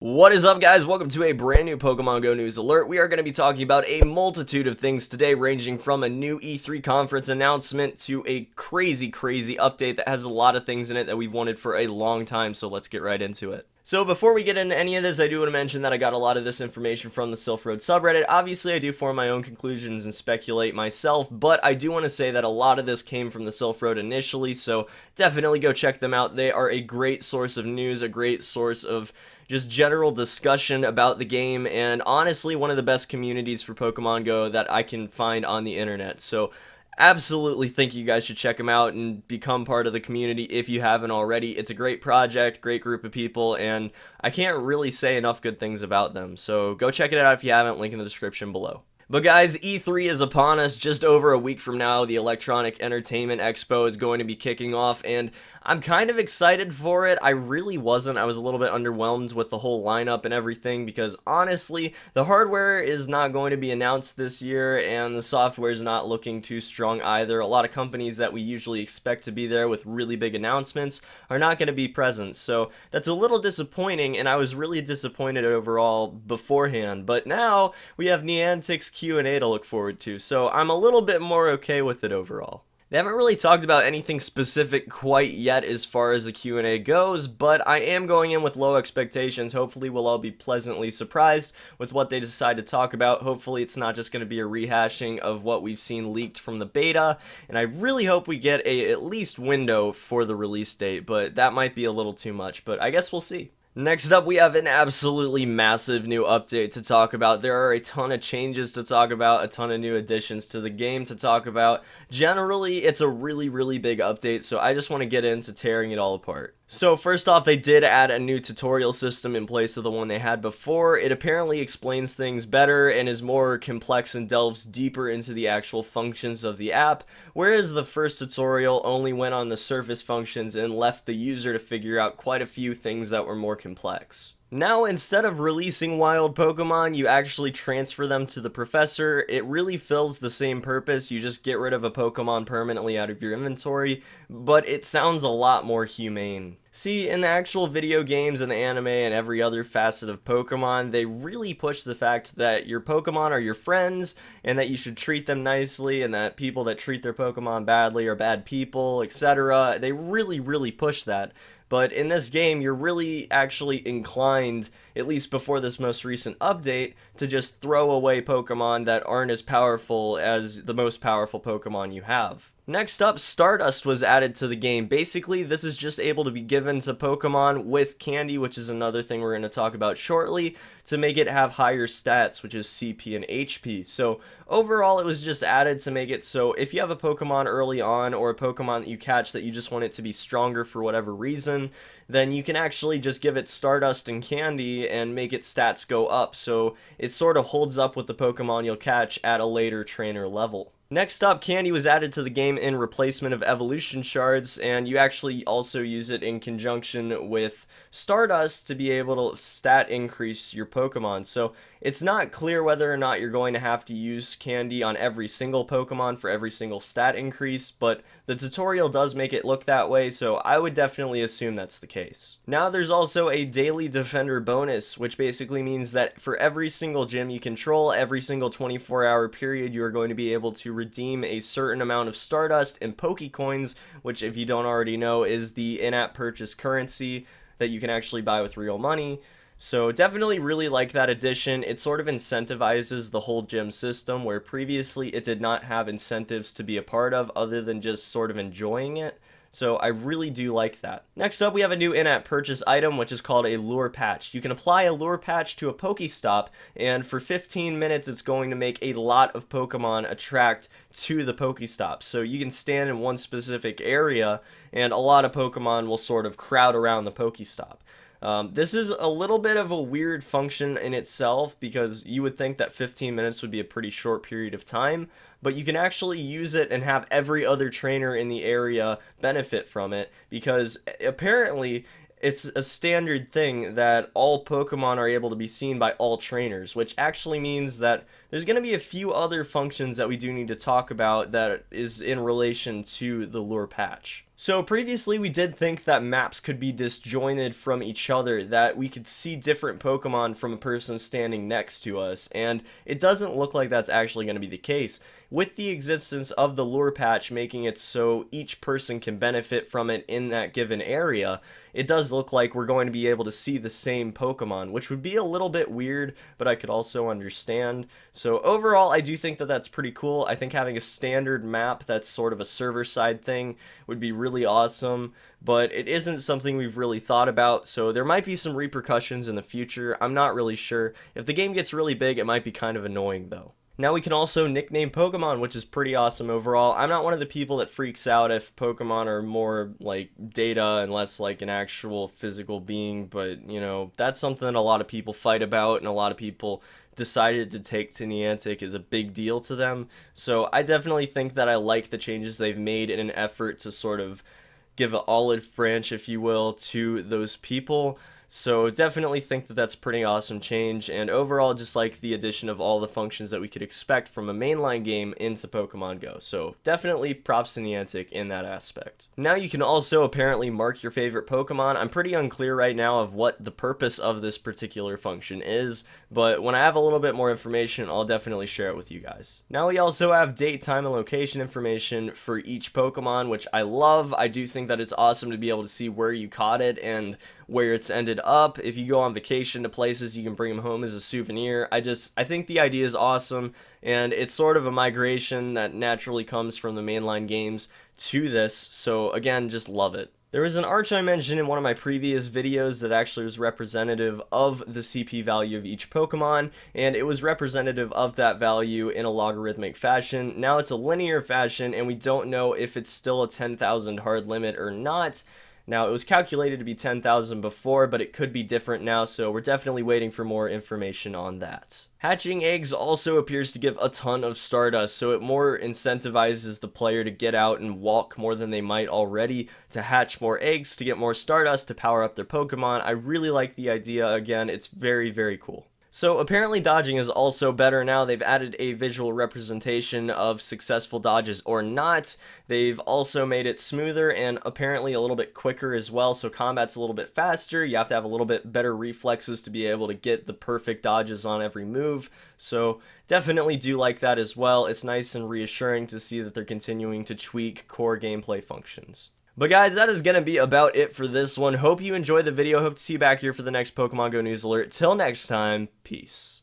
What is up, guys? Welcome to a brand new Pokemon Go news alert. We are going to be talking about a multitude of things today, ranging from a new E3 conference announcement to a crazy update that has a lot of things in it that we've wanted for a long time, so let's get right into it. So before we get into any of this, I do want to mention that I got a lot of this information from the Silph Road subreddit. Obviously, I do form my own conclusions and speculate myself, but I do want to say that a lot of this came from the Silph Road initially, so definitely go check them out. They are a great source of news, a great source of just general discussion about the game, and honestly one of the best communities for Pokemon Go that I can find on the internet. So absolutely think you guys should check them out and become part of the community if you haven't already. It's a great project, great group of people, and I can't really say enough good things about them. So go check it out if you haven't, link in the description below. But guys, E3 is upon us. Just over a week from now, the Electronic Entertainment Expo is going to be kicking off, and I'm kind of excited for it. I really wasn't. I was a little bit underwhelmed with the whole lineup and everything because honestly, the hardware is not going to be announced this year and the software is not looking too strong either. A lot of companies that we usually expect to be there with really big announcements are not going to be present, so that's a little disappointing, and I was really disappointed overall beforehand. But now we have Niantic's Q&A to look forward to, so I'm a little bit more okay with it overall. They haven't really talked about anything specific quite yet as far as the Q&A goes, but I am going in with low expectations. Hopefully we'll all be pleasantly surprised with what they decide to talk about. Hopefully it's not just going to be a rehashing of what we've seen leaked from the beta, and I really hope we get a at least window for the release date, but that might be a little too much, but I guess we'll see. Next up, we have an absolutely massive new update to talk about. There are a ton of changes to talk about, a ton of new additions to the game to talk about. Generally, it's a really big update, so I just want to get into tearing it all apart. So first off, they did add a new tutorial system in place of the one they had before. It apparently explains things better and is more complex and delves deeper into the actual functions of the app, whereas the first tutorial only went on the surface functions and left the user to figure out quite a few things that were more complex. Now, instead of releasing wild Pokemon, you actually transfer them to the professor. It really fills the same purpose. You just get rid of a Pokemon permanently out of your inventory, but it sounds a lot more humane. See, in the actual video games and the anime and every other facet of Pokemon, they really push the fact that your Pokemon are your friends and that you should treat them nicely, and that people that treat their Pokemon badly are bad people, etc. They really push that. But in this game, you're really actually inclined, at least before this most recent update, to just throw away Pokemon that aren't as powerful as the most powerful Pokemon you have. Next up, Stardust was added to the game. Basically, this is just able to be given to Pokemon with candy, which is another thing we're going to talk about shortly, to make it have higher stats, which is CP and HP. So overall, it was just added to make it so if you have a Pokemon early on, or a Pokemon that you catch that you just want it to be stronger for whatever reason, then you can actually just give it Stardust and candy and make its stats go up, so it sort of holds up with the Pokemon you'll catch at a later trainer level. Next up, candy was added to the game in replacement of evolution shards, and you actually also use it in conjunction with Stardust to be able to stat increase your Pokemon. So it's not clear whether or not you're going to have to use candy on every single Pokemon for every single stat increase, but the tutorial does make it look that way, so I would definitely assume that's the case. Now there's also a daily defender bonus, which basically means that for every single gym you control, every single 24-hour period, you are going to be able to redeem a certain amount of Stardust and Pokecoins, which, if you don't already know, is the in-app purchase currency that you can actually buy with real money. So definitely really like that addition. It sort of incentivizes the whole gym system, where previously it did not have incentives to be a part of other than just sort of enjoying it. So I really do like that. Next up, we have a new in-app purchase item, which is called a lure patch. You can apply a lure patch to a Pokestop, and for 15 minutes it's going to make a lot of Pokemon attract to the Pokestop. So you can stand in one specific area and a lot of Pokemon will sort of crowd around the Pokestop. This is a little bit of a weird function in itself, because you would think that 15 minutes would be a pretty short period of time, but you can actually use it and have every other trainer in the area benefit from it, because apparently it's a standard thing that all Pokemon are able to be seen by all trainers, which actually means that there's going to be a few other functions that we do need to talk about that is in relation to the lure patch. So previously we did think that maps could be disjointed from each other, that we could see different Pokemon from a person standing next to us, and it doesn't look like that's actually going to be the case. With the existence of the lure patch making it so each person can benefit from it in that given area, it does look like we're going to be able to see the same Pokemon, which would be a little bit weird, but I could also understand. So overall, I do think that that's pretty cool. I think having a standard map that's sort of a server side thing would be really awesome, but it isn't something we've really thought about, so there might be some repercussions in the future. I'm not really sure. If the game gets really big, it might be kind of annoying though. Now we can also nickname Pokemon, which is pretty awesome overall. I'm not one of the people that freaks out if Pokemon are more like data and less like an actual physical being, but you know, that's something that a lot of people fight about and a lot of people decided to take to Niantic is a big deal to them. So I definitely think that I like the changes they've made in an effort to sort of give an olive branch, if you will, to those people. So definitely think that that's a pretty awesome change, and overall just like the addition of all the functions that we could expect from a mainline game into Pokemon Go. So definitely props to Niantic in that aspect. Now you can also apparently mark your favorite Pokemon. I'm pretty unclear right now of what the purpose of this particular function is, but when I have a little bit more information, I'll definitely share it with you guys. Now we also have date, time, and location information for each Pokemon, which I love. I do think that it's awesome to be able to see where you caught it and where it's ended up. If you go on vacation to places, you can bring them home as a souvenir. I think the idea is awesome, and it's sort of a migration that naturally comes from the mainline games to this, so again, just love it. There was an arch I mentioned in one of my previous videos that actually was representative of the CP value of each Pokemon, and it was representative of that value in a logarithmic fashion. Now it's a linear fashion, and we don't know if it's still a 10,000 hard limit or not. Now, it was calculated to be 10,000 before, but it could be different now, so we're definitely waiting for more information on that. Hatching eggs also appears to give a ton of Stardust, so it more incentivizes the player to get out and walk more than they might already, to hatch more eggs, to get more Stardust, to power up their Pokemon. I really like the idea. Again, it's very, very cool. So apparently dodging is also better now. They've added a visual representation of successful dodges or not. They've also made it smoother and apparently a little bit quicker as well, so combat's a little bit faster. You have to have a little bit better reflexes to be able to get the perfect dodges on every move, so definitely do like that as well. It's nice and reassuring to see that they're continuing to tweak core gameplay functions. But guys, that is going to be about it for this one. Hope you enjoyed the video. Hope to see you back here for the next Pokemon Go news alert. Till next time, peace.